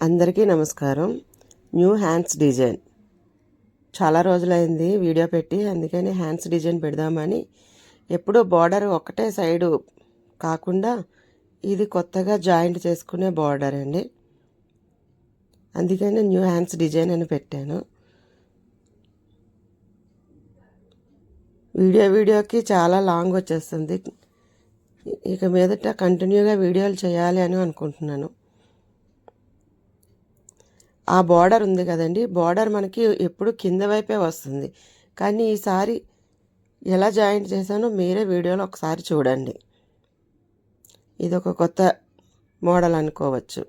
అందరికీ నమస్కారం. New hands design చాలా రోజులైంది వీడియో పెట్టి, అందుకని హ్యాండ్స్ డిజైన్ పెడదామని. ఎప్పుడూ బార్డర్ ఒకటే సైడు కాకుండా ఇది కొత్తగా జాయింట్ చేసుకునే బార్డర్ అండి. అందుకని న్యూ హ్యాండ్స్ డిజైన్ అని పెట్టాను. వీడియోకి చాలా లాంగ్ వచ్చేస్తుంది. ఇక మీదట కంటిన్యూగా వీడియోలు చేయాలి అని అనుకుంటున్నాను. ఆ బార్డర్ ఉంది కదండి, బార్డర్ మనకి ఎప్పుడు కింద వైపే వస్తుంది. కానీ ఈసారి ఎలా జాయింట్ చేశానో మీరే వీడియోలో ఒకసారి చూడండి. ఇది ఒక కొత్త మోడల్ అనుకోవచ్చు.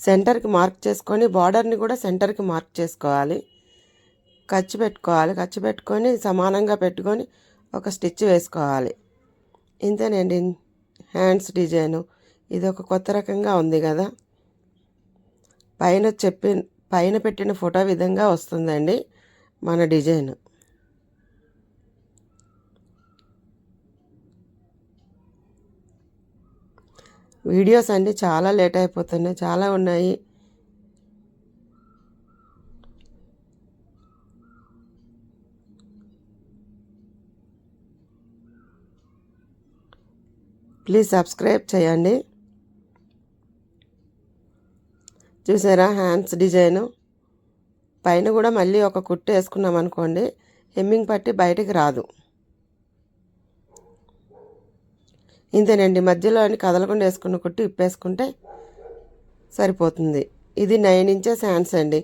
సెంటర్కి మార్క్ చేసుకొని బార్డర్ని కూడా సెంటర్కి మార్క్ చేసుకోవాలి. ఖర్చు పెట్టుకొని సమానంగా పెట్టుకొని ఒక స్టిచ్ వేసుకోవాలి. ఇంతేనండి హ్యాండ్స్ డిజైను. ఇది ఒక కొత్త రకంగా ఉంది కదా. పైన పెట్టిన ఫోటో విధంగా వస్తుందండి మన డిజైన్. వీడియోస్ అన్నీ చాలా లేట్ అయిపోతున్నాయి, చాలా ఉన్నాయి. ప్లీజ్ సబ్స్క్రైబ్ చేయండి. చూసారా హ్యాండ్స్ డిజైను. పైన కూడా మళ్ళీ ఒక కుట్టు వేసుకున్నాం అనుకోండి, హెమ్మింగ్ పట్టి బయటికి రాదు. ఇంతేనండి, మధ్యలో కదలకుండా వేసుకున్న కుట్టు ఇప్పేసుకుంటే సరిపోతుంది. ఇది 9 ఇంచెస్ హ్యాండ్స్ అండి.